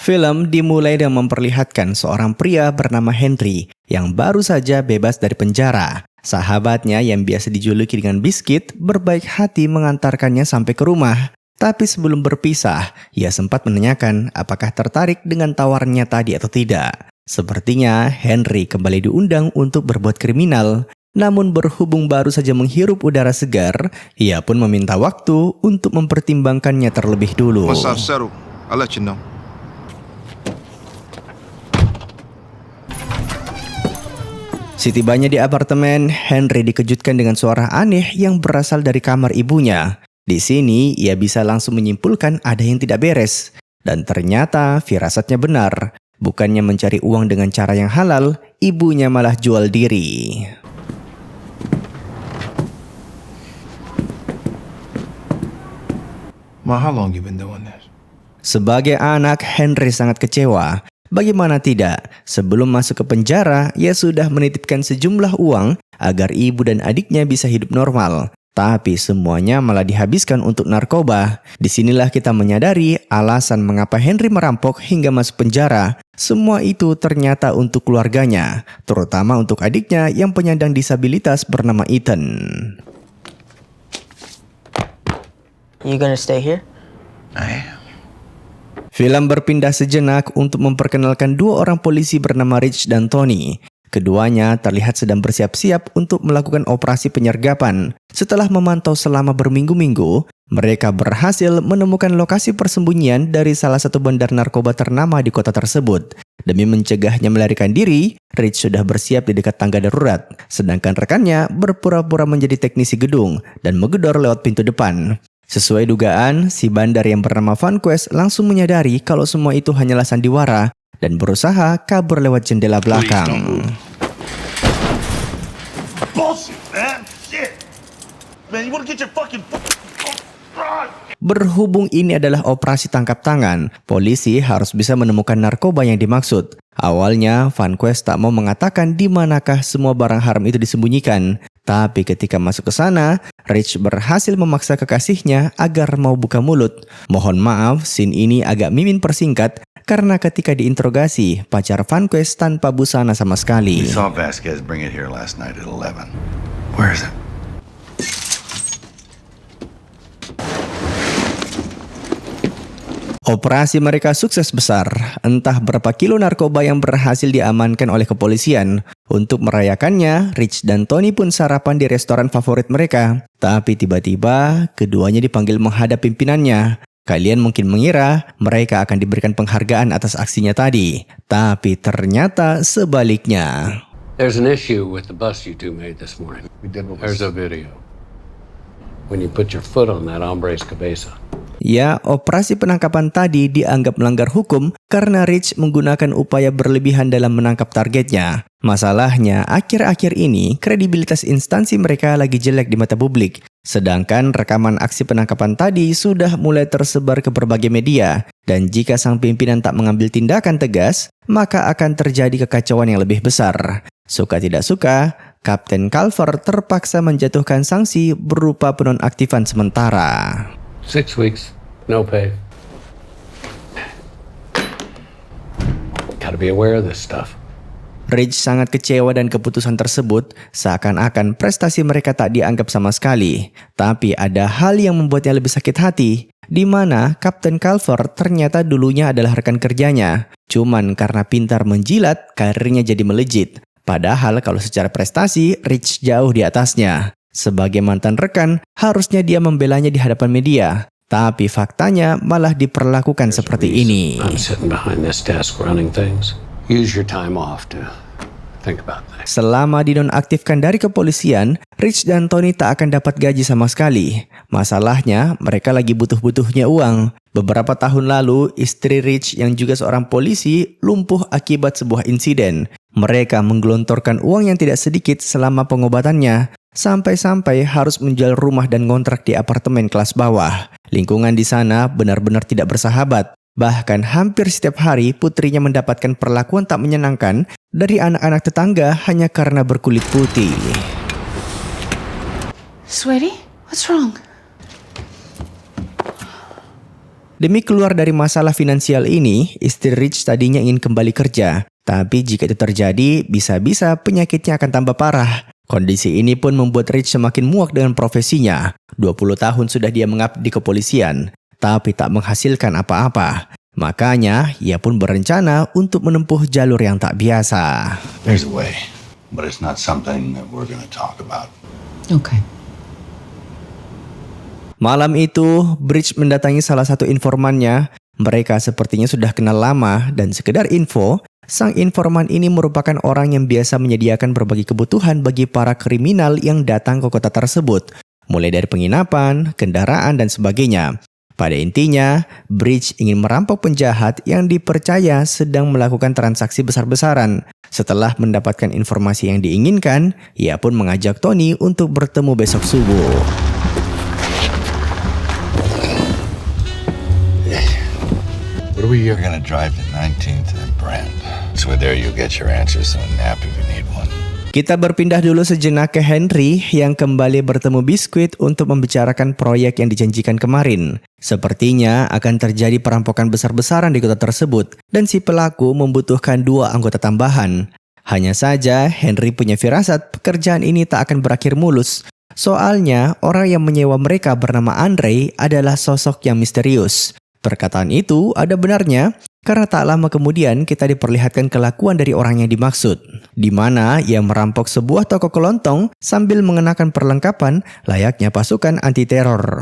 Film dimulai dengan memperlihatkan seorang pria bernama Henry yang baru saja bebas dari penjara. Sahabatnya yang biasa dijuluki dengan Biskit berbaik hati mengantarkannya sampai ke rumah. Tapi sebelum berpisah, ia sempat menanyakan apakah tertarik dengan tawarannya tadi atau tidak. Sepertinya Henry kembali diundang untuk berbuat kriminal. Namun berhubung baru saja menghirup udara segar, ia pun meminta waktu untuk mempertimbangkannya terlebih dulu. Once I've settled, I'll let you know. Setibanya di apartemen, Henry dikejutkan dengan suara aneh yang berasal dari kamar ibunya. Di sini, ia bisa langsung menyimpulkan ada yang tidak beres. Dan ternyata firasatnya benar. Bukannya mencari uang dengan cara yang halal, ibunya malah jual diri. Ma, how long you been doing this? Sebagai anak, Henry sangat kecewa. Bagaimana tidak, sebelum masuk ke penjara, ia sudah menitipkan sejumlah uang agar ibu dan adiknya bisa hidup normal. Tapi semuanya malah dihabiskan untuk narkoba. Disinilah kita menyadari alasan mengapa Henry merampok hingga masuk penjara. Semua itu ternyata untuk keluarganya, terutama untuk adiknya yang penyandang disabilitas bernama Ethan. You gonna stay here? I am. Film berpindah sejenak untuk memperkenalkan dua orang polisi bernama Rich dan Tony. Keduanya terlihat sedang bersiap-siap untuk melakukan operasi penyergapan. Setelah memantau selama berminggu-minggu, mereka berhasil menemukan lokasi persembunyian dari salah satu bandar narkoba ternama di kota tersebut. Demi mencegahnya melarikan diri, Rich sudah bersiap di dekat tangga darurat. Sedangkan rekannya berpura-pura menjadi teknisi gedung dan menggedor lewat pintu depan. Sesuai dugaan, si bandar yang bernama Vanquest langsung menyadari kalau semua itu hanyalah sandiwara dan berusaha kabur lewat jendela belakang. Berhubung ini adalah operasi tangkap tangan, polisi harus bisa menemukan narkoba yang dimaksud. Awalnya, Vanquest tak mau mengatakan di manakah semua barang haram itu disembunyikan. Tapi ketika masuk ke sana, Rich berhasil memaksa kekasihnya agar mau buka mulut. Mohon maaf, scene ini agak mimin persingkat karena ketika diinterogasi, pacar Vanquest tanpa busana sama sekali. We saw Vasquez bring it here last night at 11. Where is it? Operasi mereka sukses besar. Entah berapa kilo narkoba yang berhasil diamankan oleh kepolisian. Untuk merayakannya, Rich dan Tony pun sarapan di restoran favorit mereka. Tapi tiba-tiba, keduanya dipanggil menghadap pimpinannya. Kalian mungkin mengira mereka akan diberikan penghargaan atas aksinya tadi. Tapi ternyata sebaliknya. There's an issue with the bust you two made this morning. There's a video. When you put your foot on that hombre's cabeza. Ya, operasi penangkapan tadi dianggap melanggar hukum karena Rich menggunakan upaya berlebihan dalam menangkap targetnya. Masalahnya, akhir-akhir ini kredibilitas instansi mereka lagi jelek di mata publik. Sedangkan rekaman aksi penangkapan tadi sudah mulai tersebar ke berbagai media. Dan jika sang pimpinan tak mengambil tindakan tegas, maka akan terjadi kekacauan yang lebih besar. Suka tidak suka, Kapten Culver terpaksa menjatuhkan sanksi berupa penonaktifan sementara. 6 weeks, no pay. Gotta be aware of this stuff. Rich sangat kecewa dan keputusan tersebut seakan-akan prestasi mereka tak dianggap sama sekali. Tapi ada hal yang membuatnya lebih sakit hati, di mana Kapten Culver ternyata dulunya adalah rekan kerjanya. Cuman karena pintar menjilat, karirnya jadi melejit. Padahal kalau secara prestasi, Rich jauh di atasnya. Sebagai mantan rekan, harusnya dia membelanya di hadapan media. Tapi faktanya malah diperlakukan seperti ini. I'm sitting behind this desk running things. Use your time off to think about that. Selama dinonaktifkan dari kepolisian, Rich dan Tony tak akan dapat gaji sama sekali. Masalahnya, mereka lagi butuh-butuhnya uang. Beberapa tahun lalu, istri Rich yang juga seorang polisi lumpuh akibat sebuah insiden. Mereka menggelontorkan uang yang tidak sedikit selama pengobatannya. Sampai-sampai harus menjual rumah dan kontrak di apartemen kelas bawah. Lingkungan di sana benar-benar tidak bersahabat. Bahkan hampir setiap hari putrinya mendapatkan perlakuan tak menyenangkan dari anak-anak tetangga hanya karena berkulit putih. Sweetie, what's wrong? Demi keluar dari masalah finansial ini, istri Rich tadinya ingin kembali kerja. Tapi jika itu terjadi, bisa-bisa penyakitnya akan tambah parah. Kondisi ini pun membuat Rich semakin muak dengan profesinya. 20 tahun sudah dia mengabdi di kepolisian, tapi tak menghasilkan apa-apa. Makanya, ia pun berencana untuk menempuh jalur yang tak biasa. There's a way, but it's not something that we're going to talk about. Okay. Malam itu, Bridge mendatangi salah satu informannya. Mereka sepertinya sudah kenal lama dan sekedar info, sang informan ini merupakan orang yang biasa menyediakan berbagai kebutuhan bagi para kriminal yang datang ke kota tersebut, mulai dari penginapan, kendaraan, dan sebagainya. Pada intinya, Bridge ingin merampok penjahat yang dipercaya sedang melakukan transaksi besar-besaran. Setelah mendapatkan informasi yang diinginkan, ia pun mengajak Tony untuk bertemu besok subuh. We're going to drive to 19th and Brand. So there you'll get your answers and a nap if you need one. Kita berpindah dulu sejenak ke Henry yang kembali bertemu Biscuit untuk membicarakan proyek yang dijanjikan kemarin. Sepertinya akan terjadi perampokan besar-besaran di kota tersebut dan si pelaku membutuhkan 2 anggota tambahan. Hanya saja Henry punya firasat pekerjaan ini tak akan berakhir mulus. Soalnya orang yang menyewa mereka bernama Andre adalah sosok yang misterius. Perkataan itu ada benarnya karena tak lama kemudian kita diperlihatkan kelakuan dari orang yang dimaksud, di mana ia merampok sebuah toko kelontong sambil mengenakan perlengkapan layaknya pasukan anti-teror.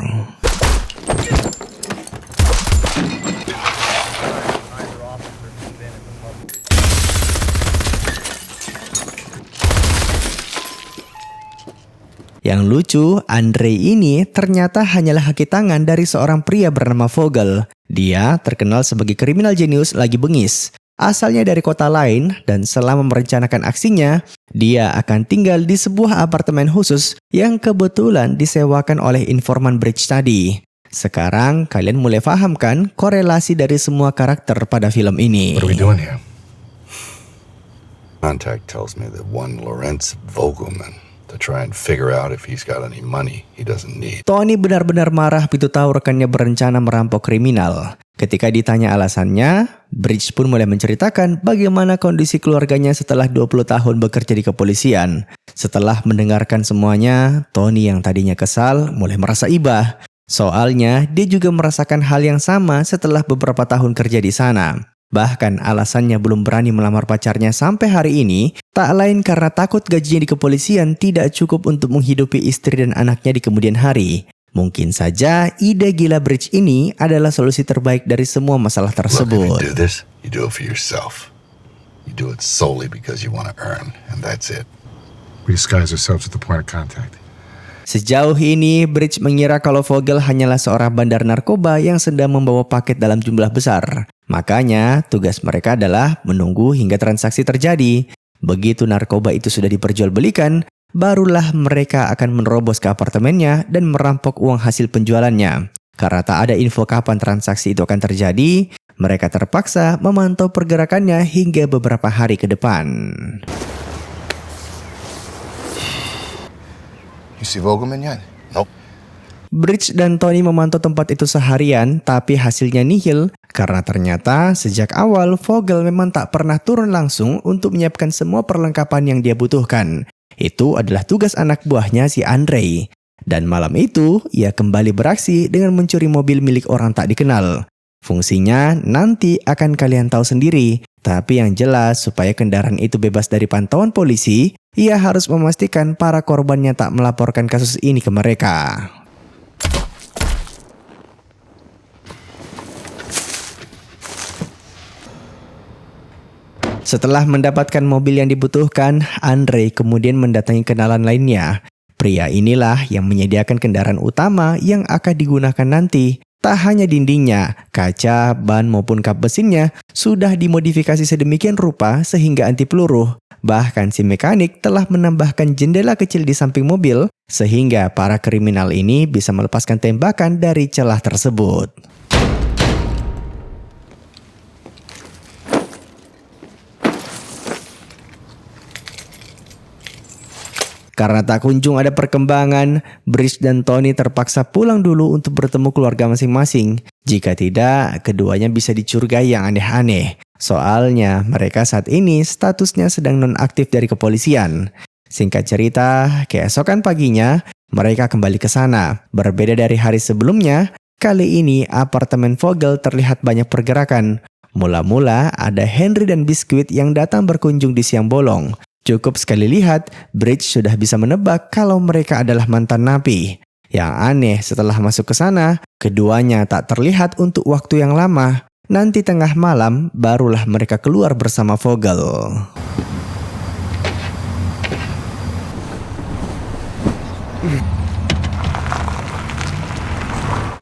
Yang lucu, Andre ini ternyata hanyalah kaki tangan dari seorang pria bernama Vogel. Dia terkenal sebagai kriminal jenius lagi bengis. Asalnya dari kota lain dan selama merencanakan aksinya, dia akan tinggal di sebuah apartemen khusus yang kebetulan disewakan oleh informan Bridge tadi. Sekarang kalian mulai paham kan korelasi dari semua karakter pada film ini. What are we doing here? Contact tells me that one Lawrence Vogelman to try and figure out if he's got any money he doesn't need. Tony benar-benar marah begitu tahu rekannya berencana merampok kriminal. Ketika ditanya alasannya, Bridge pun mulai menceritakan bagaimana kondisi keluarganya setelah 20 tahun bekerja di kepolisian. Setelah mendengarkan semuanya, Tony yang tadinya kesal mulai merasa iba. Soalnya, dia juga merasakan hal yang sama setelah beberapa tahun kerja di sana. Bahkan alasannya belum berani melamar pacarnya sampai hari ini, tak lain karena takut gajinya di kepolisian tidak cukup untuk menghidupi istri dan anaknya di kemudian hari. Mungkin saja ide gila Bridge ini adalah solusi terbaik dari semua masalah Look, tersebut. if you do this, you do it for yourself. You do it solely because you want to earn, and that's it. We disguise ourselves at the point of contact. Sejauh ini, Bridge mengira kalau Vogel hanyalah seorang bandar narkoba yang sedang membawa paket dalam jumlah besar. Makanya, tugas mereka adalah menunggu hingga transaksi terjadi. Begitu narkoba itu sudah diperjualbelikan, barulah mereka akan menerobos ke apartemennya dan merampok uang hasil penjualannya. Karena tak ada info kapan transaksi itu akan terjadi, mereka terpaksa memantau pergerakannya hingga beberapa hari ke depan. You see Vogelman yet? Nope. Bridge dan Tony memantau tempat itu seharian, tapi hasilnya nihil karena ternyata sejak awal Vogel memang tak pernah turun langsung untuk menyiapkan semua perlengkapan yang dia butuhkan. Itu adalah tugas anak buahnya si Andre. Dan malam itu, ia kembali beraksi dengan mencuri mobil milik orang tak dikenal. Fungsinya nanti akan kalian tahu sendiri, tapi yang jelas supaya kendaraan itu bebas dari pantauan polisi, ia harus memastikan para korbannya tak melaporkan kasus ini ke mereka. Setelah mendapatkan mobil yang dibutuhkan, Andre kemudian mendatangi kenalan lainnya. Pria inilah yang menyediakan kendaraan utama yang akan digunakan nanti. Tak hanya dindingnya, kaca, ban maupun kap mesinnya sudah dimodifikasi sedemikian rupa sehingga anti peluru. Bahkan si mekanik telah menambahkan jendela kecil di samping mobil sehingga para kriminal ini bisa melepaskan tembakan dari celah tersebut. Karena tak kunjung ada perkembangan, Bridge dan Tony terpaksa pulang dulu untuk bertemu keluarga masing-masing. Jika tidak, keduanya bisa dicurigai yang aneh-aneh. Soalnya mereka saat ini statusnya sedang nonaktif dari kepolisian. Singkat cerita, keesokan paginya mereka kembali ke sana. Berbeda dari hari sebelumnya, kali ini apartemen Vogel terlihat banyak pergerakan. Mula-mula ada Henry dan Biscuit yang datang berkunjung di siang bolong. Cukup sekali lihat, Bridge sudah bisa menebak kalau mereka adalah mantan napi. Yang aneh, setelah masuk ke sana, keduanya tak terlihat untuk waktu yang lama. Nanti tengah malam, barulah mereka keluar bersama Vogel.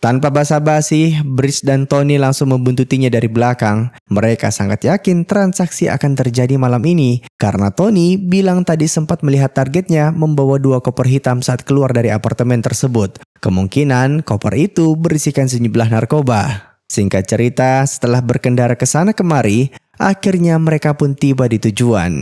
Tanpa basa-basi, Bridge dan Tony langsung membuntutinya dari belakang. Mereka sangat yakin transaksi akan terjadi malam ini karena Tony bilang tadi sempat melihat targetnya membawa 2 koper hitam saat keluar dari apartemen tersebut. Kemungkinan koper itu berisikan sejumlah narkoba. Singkat cerita, setelah berkendara ke sana kemari, akhirnya mereka pun tiba di tujuan.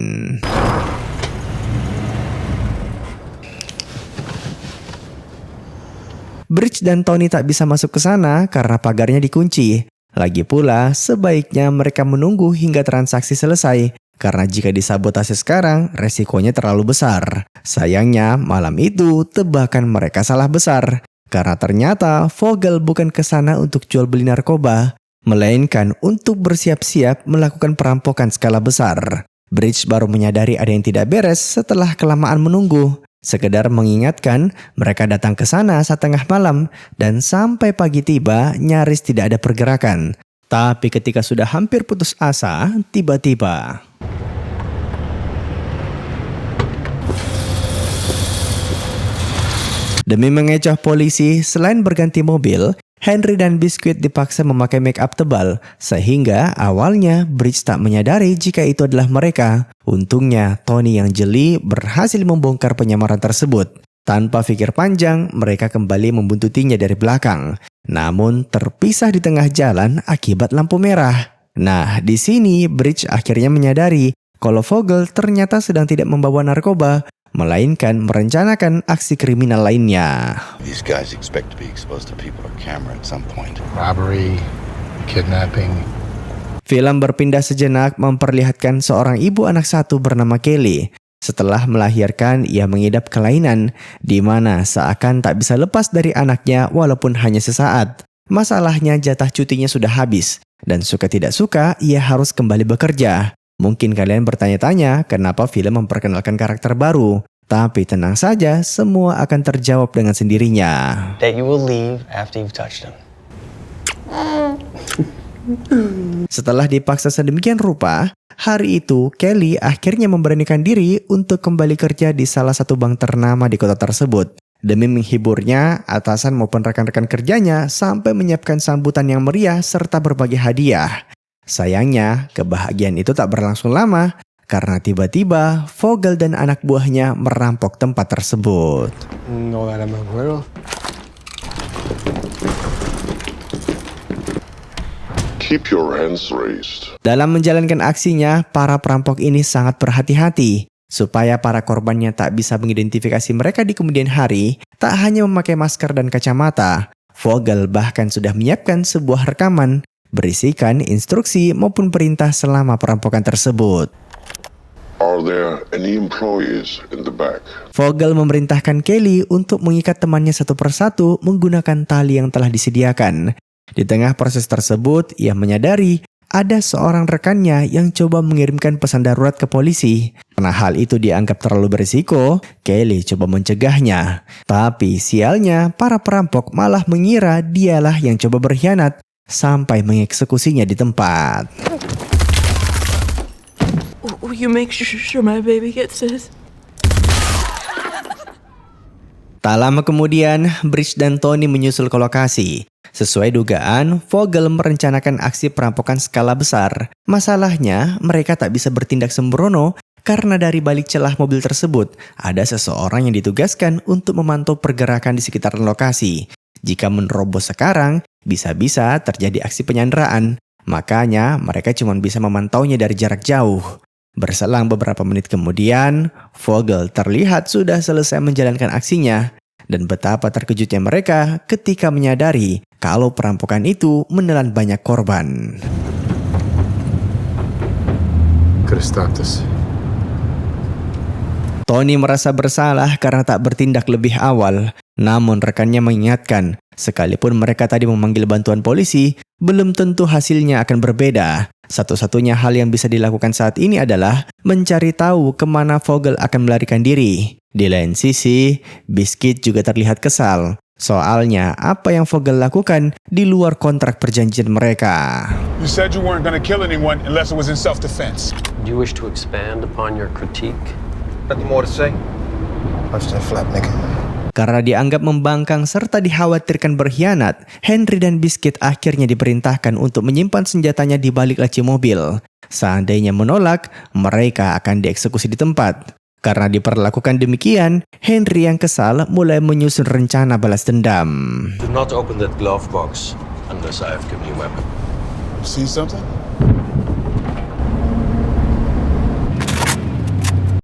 Bridge dan Tony tak bisa masuk ke sana karena pagarnya dikunci. Lagi pula, sebaiknya mereka menunggu hingga transaksi selesai. Karena jika disabotase sekarang, resikonya terlalu besar. Sayangnya, malam itu tebakan mereka salah besar. Karena ternyata Vogel bukan ke sana untuk jual beli narkoba, melainkan untuk bersiap-siap melakukan perampokan skala besar. Bridge baru menyadari ada yang tidak beres setelah kelamaan menunggu. Sekedar mengingatkan, mereka datang ke sana saat tengah malam dan sampai pagi tiba nyaris tidak ada pergerakan. Tapi ketika sudah hampir putus asa, tiba-tiba demi mengecoh polisi, selain berganti mobil, Henry dan Biscuit dipaksa memakai make up tebal, sehingga awalnya Bridge tak menyadari jika itu adalah mereka. Untungnya, Tony yang jeli berhasil membongkar penyamaran tersebut. Tanpa pikir panjang, mereka kembali membuntutinya dari belakang. Namun, terpisah di tengah jalan akibat lampu merah. Nah, di sini Bridge akhirnya menyadari kalau Vogel ternyata sedang tidak membawa narkoba, melainkan merencanakan aksi kriminal lainnya. These guys expect to be exposed to people or camera at some point. Robbery, kidnapping. Film berpindah sejenak memperlihatkan seorang ibu anak satu bernama Kelly. Setelah melahirkan, ia mengidap kelainan, di mana seakan tak bisa lepas dari anaknya walaupun hanya sesaat. Masalahnya jatah cutinya sudah habis, dan suka tidak suka ia harus kembali bekerja. Mungkin kalian bertanya-tanya kenapa film memperkenalkan karakter baru. Tapi tenang saja, semua akan terjawab dengan sendirinya. That you will leave after you've touched him. Setelah dipaksa sedemikian rupa, hari itu Kelly akhirnya memberanikan diri untuk kembali kerja di salah satu bank ternama di kota tersebut. Demi menghiburnya, atasan maupun rekan-rekan kerjanya sampai menyiapkan sambutan yang meriah serta berbagai hadiah. Sayangnya, kebahagiaan itu tak berlangsung lama karena tiba-tiba Vogel dan anak buahnya merampok tempat tersebut. No la me acuerdo. Keep your hands raised. Dalam menjalankan aksinya, para perampok ini sangat berhati-hati. Supaya para korbannya tak bisa mengidentifikasi mereka di kemudian hari, tak hanya memakai masker dan kacamata, Vogel bahkan sudah menyiapkan sebuah rekaman berisikan instruksi maupun perintah selama perampokan tersebut. Are there any employees in the back? Vogel memerintahkan Kelly untuk mengikat temannya satu persatu menggunakan tali yang telah disediakan. Di tengah proses tersebut, ia menyadari ada seorang rekannya yang coba mengirimkan pesan darurat ke polisi. Karena hal itu dianggap terlalu berisiko, Kelly coba mencegahnya. Tapi sialnya, para perampok malah mengira dialah yang coba berkhianat sampai mengeksekusinya di tempat. Will you make sure my baby gets this? Tak lama kemudian, Bridge dan Tony menyusul ke lokasi. Sesuai dugaan, Vogel merencanakan aksi perampokan skala besar. Masalahnya, mereka tak bisa bertindak sembrono karena dari balik celah mobil tersebut, ada seseorang yang ditugaskan untuk memantau pergerakan di sekitaran lokasi. Jika menerobos sekarang, bisa-bisa terjadi aksi penyanderaan. Makanya, mereka cuma bisa memantaunya dari jarak jauh. Berselang beberapa menit kemudian, Vogel terlihat sudah selesai menjalankan aksinya. Dan betapa terkejutnya mereka ketika menyadari kalau perampokan itu menelan banyak korban. Could have stopped us. Tony merasa bersalah karena tak bertindak lebih awal. Namun rekannya mengingatkan, sekalipun mereka tadi memanggil bantuan polisi, belum tentu hasilnya akan berbeda. Satu-satunya hal yang bisa dilakukan saat ini adalah mencari tahu kemana Vogel akan melarikan diri. Di lain sisi, Biscuit juga terlihat kesal. Soalnya apa yang Vogel lakukan di luar kontrak perjanjian mereka. You said you weren't going to kill anyone unless it was in self-defense. Do you wish to expand upon your critique? Nothing more to say? Punch that flap, nigga. Karena dianggap membangkang serta dikhawatirkan berkhianat, Henry dan Biscuit akhirnya diperintahkan untuk menyimpan senjatanya di balik laci mobil. Seandainya menolak, mereka akan dieksekusi di tempat. Karena diperlakukan demikian, Henry yang kesal mulai menyusun rencana balas dendam. Do not open that glove box unless I have given you a weapon. See something?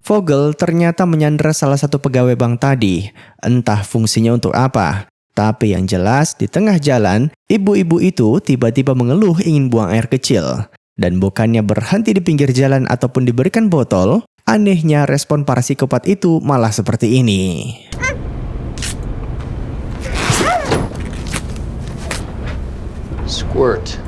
Vogel ternyata menyandera salah satu pegawai bank tadi. Entah fungsinya untuk apa. Tapi yang jelas, di tengah jalan, ibu-ibu itu tiba-tiba mengeluh ingin buang air kecil. Dan bukannya berhenti di pinggir jalan ataupun diberikan botol, anehnya respon para psikopat itu malah seperti ini. Squirt.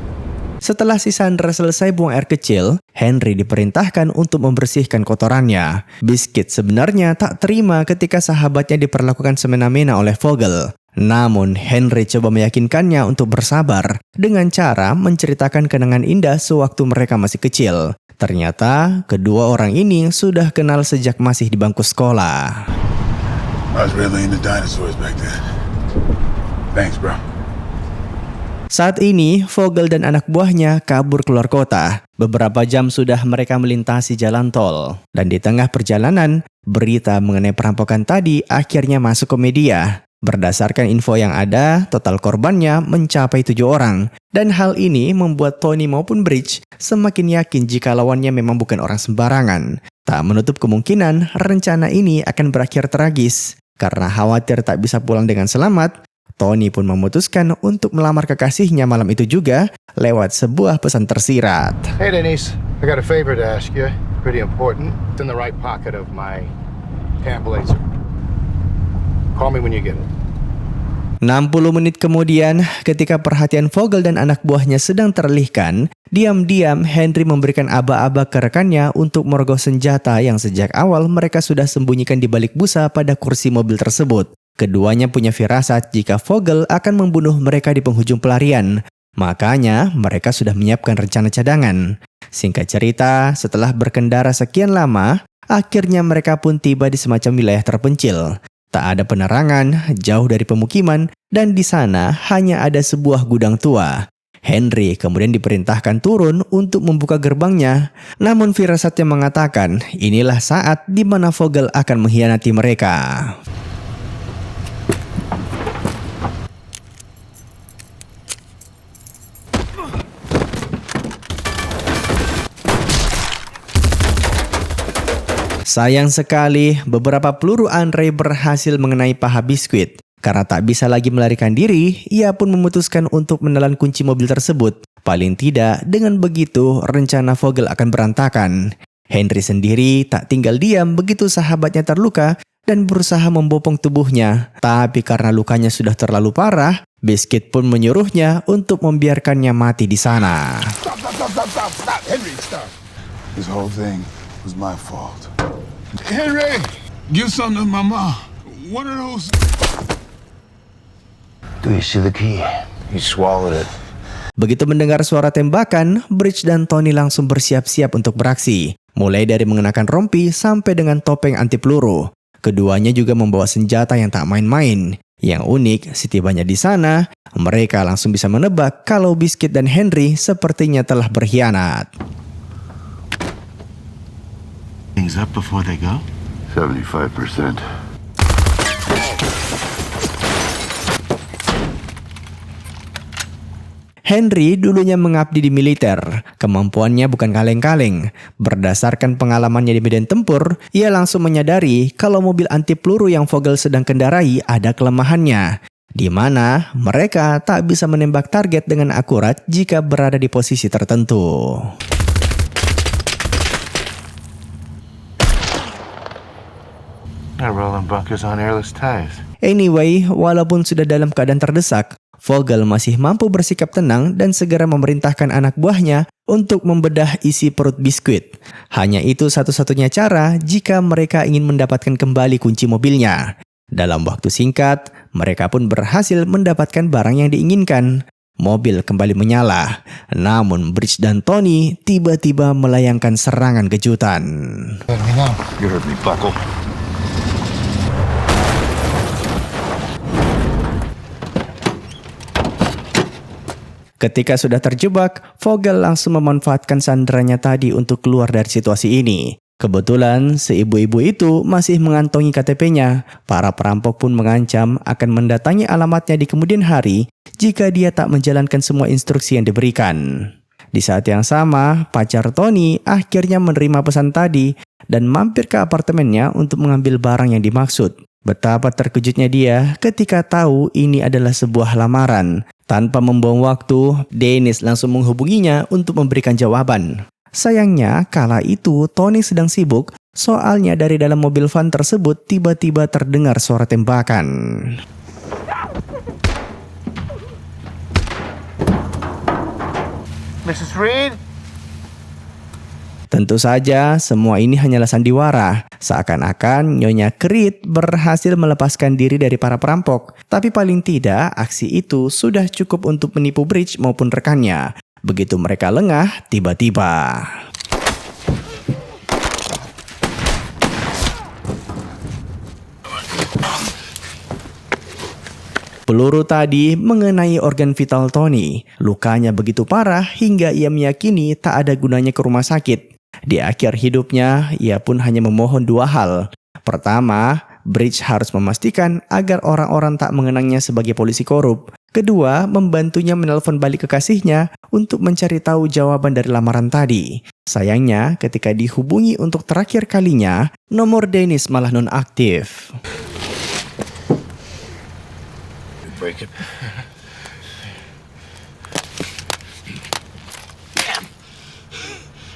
Setelah si Sandra selesai buang air kecil, Henry diperintahkan untuk membersihkan kotorannya. Biscuit sebenarnya tak terima ketika sahabatnya diperlakukan semena-mena oleh Vogel. Namun Henry coba meyakinkannya untuk bersabar dengan cara menceritakan kenangan indah sewaktu mereka masih kecil. Ternyata kedua orang ini sudah kenal sejak masih di bangku sekolah. I was really into dinosaurs back then. Thanks, bro. Saat ini, Vogel dan anak buahnya kabur keluar kota. Beberapa jam sudah mereka melintasi jalan tol. Dan di tengah perjalanan, berita mengenai perampokan tadi akhirnya masuk ke media. Berdasarkan info yang ada, total korbannya mencapai 7 orang. Dan hal ini membuat Tony maupun Bridge semakin yakin jika lawannya memang bukan orang sembarangan. Tak menutup kemungkinan rencana ini akan berakhir tragis. Karena khawatir tak bisa pulang dengan selamat, Tony pun memutuskan untuk melamar kekasihnya malam itu juga lewat sebuah pesan tersirat. Hey Denise, I got a favor to ask you. Pretty important. It's in the right pocket of my pant blazer. Call me when you get it. 60 menit kemudian, ketika perhatian Vogel dan anak buahnya sedang teralihkan, diam-diam Henry memberikan aba-aba ke rekannya untuk merogoh senjata yang sejak awal mereka sudah sembunyikan di balik busa pada kursi mobil tersebut. Keduanya punya firasat jika Vogel akan membunuh mereka di penghujung pelarian. Makanya mereka sudah menyiapkan rencana cadangan. Singkat cerita, setelah berkendara sekian lama, akhirnya mereka pun tiba di semacam wilayah terpencil. Tak ada penerangan, jauh dari pemukiman, dan di sana hanya ada sebuah gudang tua. Henry kemudian diperintahkan turun untuk membuka gerbangnya. Namun firasatnya mengatakan inilah saat di mana Vogel akan mengkhianati mereka. Sayang sekali, beberapa peluru Andre berhasil mengenai paha Biscuit. Karena tak bisa lagi melarikan diri, ia pun memutuskan untuk menelan kunci mobil tersebut. Paling tidak, dengan begitu, rencana Vogel akan berantakan. Henry sendiri tak tinggal diam begitu sahabatnya terluka dan berusaha membopong tubuhnya. Tapi karena lukanya sudah terlalu parah, Biscuit pun menyuruhnya untuk membiarkannya mati di sana. Stop. Henry, stop. This whole thing was my fault. Henry, give something to mama. One of those. Do you see the key? He swallowed it. Begitu mendengar suara tembakan, Bridge dan Tony langsung bersiap-siap untuk beraksi. Mulai dari mengenakan rompi sampai dengan topeng anti peluru. Keduanya juga membawa senjata yang tak main-main. Yang unik, setibanya di sana, mereka langsung bisa menebak kalau Biscuit dan Henry sepertinya telah berkhianat. Things up before they go? 75%. Henry dulunya mengabdi di militer. Kemampuannya bukan kaleng-kaleng. Berdasarkan pengalamannya di medan tempur, ia langsung menyadari kalau mobil anti peluru yang Vogel sedang kendarai ada kelemahannya, di mana mereka tak bisa menembak target dengan akurat jika berada di posisi tertentu. Anyway, walaupun sudah dalam keadaan terdesak, Vogel masih mampu bersikap tenang dan segera memerintahkan anak buahnya untuk membedah isi perut biskuit. Hanya itu satu-satunya cara jika mereka ingin mendapatkan kembali kunci mobilnya. Dalam waktu singkat, mereka pun berhasil mendapatkan barang yang diinginkan. Mobil kembali menyala, namun Bridge dan Tony tiba-tiba melayangkan serangan kejutan. You heard me, Buckle. Ketika sudah terjebak, Vogel langsung memanfaatkan sandarannya tadi untuk keluar dari situasi ini. Kebetulan, si ibu-ibu itu masih mengantongi KTP-nya. Para perampok pun mengancam akan mendatangi alamatnya di kemudian hari jika dia tak menjalankan semua instruksi yang diberikan. Di saat yang sama, pacar Tony akhirnya menerima pesan tadi dan mampir ke apartemennya untuk mengambil barang yang dimaksud. Betapa terkejutnya dia ketika tahu ini adalah sebuah lamaran. Tanpa membuang waktu, Dennis langsung menghubunginya untuk memberikan jawaban. Sayangnya, kala itu Tony sedang sibuk, soalnya dari dalam mobil van tersebut tiba-tiba terdengar suara tembakan. Mrs. Reed? Tentu saja, semua ini hanyalah sandiwara. Seakan-akan Nyonya Creed berhasil melepaskan diri dari para perampok. Tapi paling tidak, aksi itu sudah cukup untuk menipu Bridge maupun rekannya. Begitu mereka lengah, tiba-tiba peluru tadi mengenai organ vital Tony. Lukanya begitu parah hingga ia meyakini tak ada gunanya ke rumah sakit. Di akhir hidupnya, ia pun hanya memohon dua hal. Pertama, Bridge harus memastikan agar orang-orang tak mengenangnya sebagai polisi korup. Kedua, membantunya menelpon balik kekasihnya untuk mencari tahu jawaban dari lamaran tadi. Sayangnya, ketika dihubungi untuk terakhir kalinya, nomor Dennis malah nonaktif. Break it.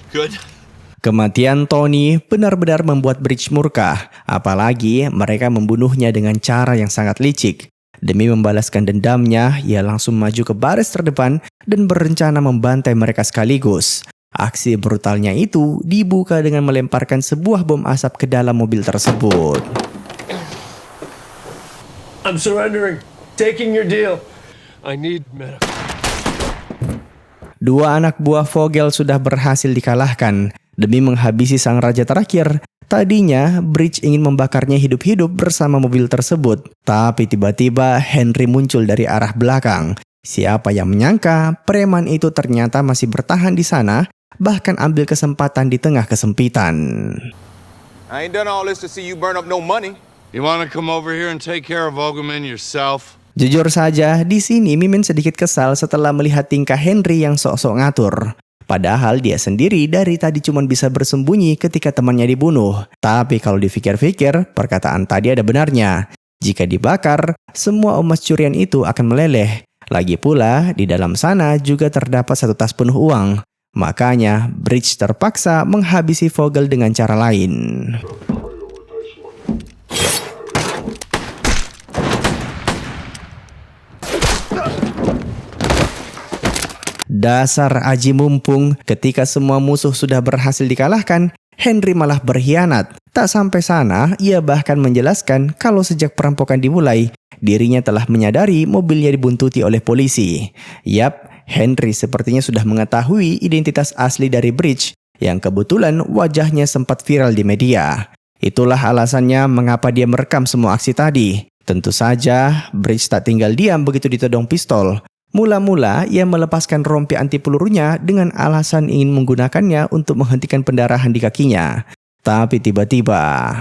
Good. Kematian Tony benar-benar membuat Bridge murka, apalagi mereka membunuhnya dengan cara yang sangat licik. Demi membalaskan dendamnya, ia langsung maju ke baris terdepan dan berencana membantai mereka sekaligus. Aksi brutalnya itu dibuka dengan melemparkan sebuah bom asap ke dalam mobil tersebut. I'm surrendering. Taking your deal. I need medical. Dua anak buah Vogel sudah berhasil dikalahkan. Demi menghabisi sang raja terakhir, tadinya Bridge ingin membakarnya hidup-hidup bersama mobil tersebut. Tapi tiba-tiba Henry muncul dari arah belakang. Siapa yang menyangka preman itu ternyata masih bertahan di sana, bahkan ambil kesempatan di tengah kesempitan. I ain't done all this to see you burn up no money. You want to come over here and take care of Vogelman yourself? Jujur saja, di sini Mimin sedikit kesal setelah melihat tingkah Henry yang sok-sok ngatur. Padahal dia sendiri dari tadi cuma bisa bersembunyi ketika temannya dibunuh. Tapi kalau dipikir-pikir, perkataan tadi ada benarnya. Jika dibakar, semua emas curian itu akan meleleh. Lagi pula, di dalam sana juga terdapat satu tas penuh uang. Makanya, Bridge terpaksa menghabisi Vogel dengan cara lain. Dasar aji mumpung, ketika semua musuh sudah berhasil dikalahkan, Henry malah berkhianat. Tak sampai sana, ia bahkan menjelaskan kalau sejak perampokan dimulai, dirinya telah menyadari mobilnya dibuntuti oleh polisi. Yap, Henry sepertinya sudah mengetahui identitas asli dari Bridge, yang kebetulan wajahnya sempat viral di media. Itulah alasannya mengapa dia merekam semua aksi tadi. Tentu saja, Bridge tak tinggal diam begitu ditodong pistol. Mula-mula, ia melepaskan rompi anti pelurunya dengan alasan ingin menggunakannya untuk menghentikan pendarahan di kakinya. Tapi tiba-tiba,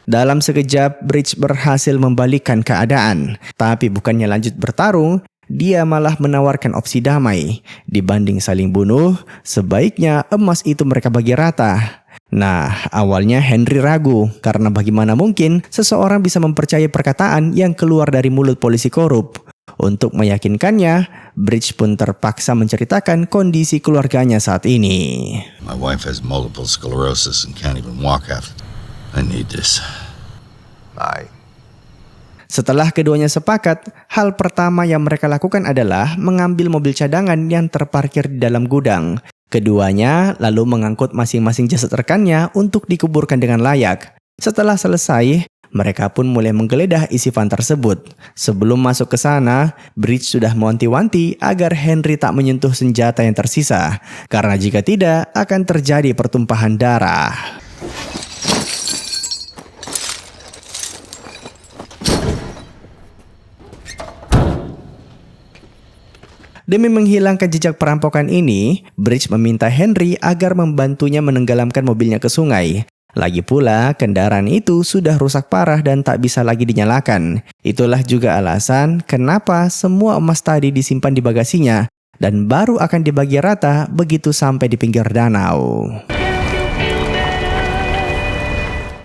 Dalam sekejap, Bridge berhasil membalikkan keadaan. Tapi bukannya lanjut bertarung, dia malah menawarkan opsi damai. Dibanding saling bunuh, sebaiknya emas itu mereka bagi rata. Nah, awalnya Henry ragu, karena bagaimana mungkin seseorang bisa mempercayai perkataan yang keluar dari mulut polisi korup. Untuk meyakinkannya, Bridge pun terpaksa menceritakan kondisi keluarganya saat ini. My wife has multiple sclerosis and can't even walk after. I need this. Bye. Setelah keduanya sepakat, hal pertama yang mereka lakukan adalah mengambil mobil cadangan yang terparkir di dalam gudang. Keduanya lalu mengangkut masing-masing jasad rekannya untuk dikuburkan dengan layak. Setelah selesai, mereka pun mulai menggeledah isi van tersebut. Sebelum masuk ke sana, Bridge sudah mewanti-wanti agar Henry tak menyentuh senjata yang tersisa, karena jika tidak akan terjadi pertumpahan darah. Demi menghilangkan jejak perampokan ini, Bridge meminta Henry agar membantunya menenggelamkan mobilnya ke sungai. Lagi pula, kendaraan itu sudah rusak parah dan tak bisa lagi dinyalakan. Itulah juga alasan kenapa semua emas tadi disimpan di bagasinya dan baru akan dibagi rata begitu sampai di pinggir danau.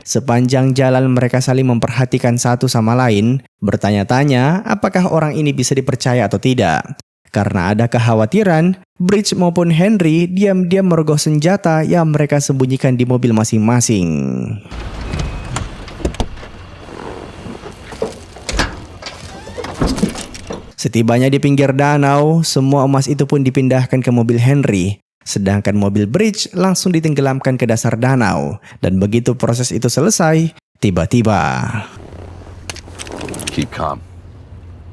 Sepanjang jalan mereka saling memperhatikan satu sama lain, bertanya-tanya apakah orang ini bisa dipercaya atau tidak. Karena ada kekhawatiran, Bridge maupun Henry diam-diam merogoh senjata yang mereka sembunyikan di mobil masing-masing. Setibanya di pinggir danau, semua emas itu pun dipindahkan ke mobil Henry. Sedangkan mobil Bridge langsung ditenggelamkan ke dasar danau. Dan begitu proses itu selesai, tiba-tiba... Keep calm.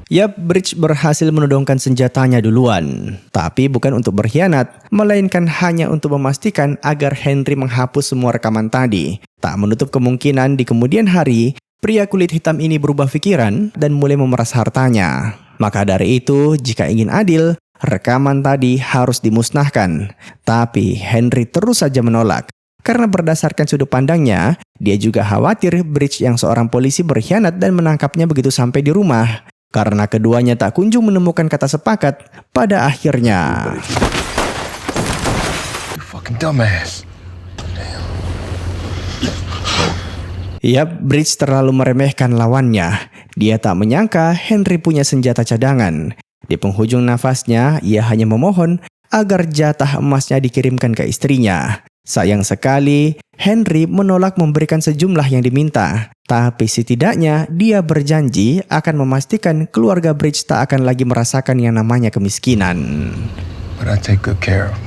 Yap, Bridge berhasil menodongkan senjatanya duluan. Tapi bukan untuk berkhianat, melainkan hanya untuk memastikan agar Henry menghapus semua rekaman tadi. Tak menutup kemungkinan di kemudian hari, pria kulit hitam ini berubah pikiran dan mulai memeras hartanya. Maka dari itu, jika ingin adil, rekaman tadi harus dimusnahkan. Tapi Henry terus saja menolak. Karena berdasarkan sudut pandangnya, dia juga khawatir Bridge yang seorang polisi berkhianat dan menangkapnya begitu sampai di rumah. Karena keduanya tak kunjung menemukan kata sepakat, pada akhirnya... You fucking dumbass. Yap, Bridge terlalu meremehkan lawannya. Dia tak menyangka Henry punya senjata cadangan. Di penghujung nafasnya, ia hanya memohon agar jatah emasnya dikirimkan ke istrinya. Sayang sekali, Henry menolak memberikan sejumlah yang diminta. Tapi setidaknya dia berjanji akan memastikan keluarga Bridge tak akan lagi merasakan yang namanya kemiskinan. But I take good care of him.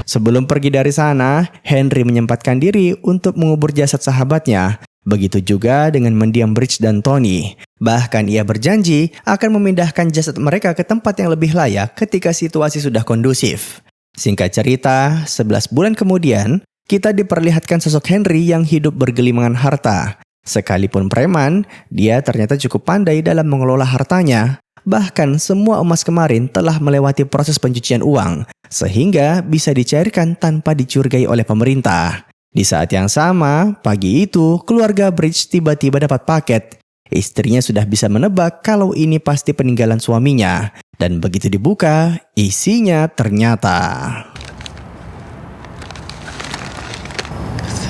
Sebelum pergi dari sana, Henry menyempatkan diri untuk mengubur jasad sahabatnya. Begitu juga dengan mendiam Bridge dan Tony. Bahkan ia berjanji akan memindahkan jasad mereka ke tempat yang lebih layak ketika situasi sudah kondusif. Singkat cerita, 11 bulan kemudian, kita diperlihatkan sosok Henry yang hidup bergelimangan harta. Sekalipun preman, dia ternyata cukup pandai dalam mengelola hartanya. Bahkan semua emas kemarin telah melewati proses pencucian uang, sehingga bisa dicairkan tanpa dicurigai oleh pemerintah. Di saat yang sama, pagi itu keluarga Bridge tiba-tiba dapat paket. Istrinya sudah bisa menebak kalau ini pasti peninggalan suaminya. Dan begitu dibuka, isinya ternyata...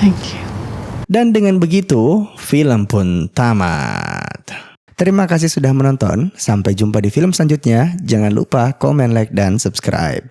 Thank you. Dan dengan begitu, film pun tamat. Terima kasih sudah menonton. Sampai jumpa di film selanjutnya. Jangan lupa komen, like, dan subscribe.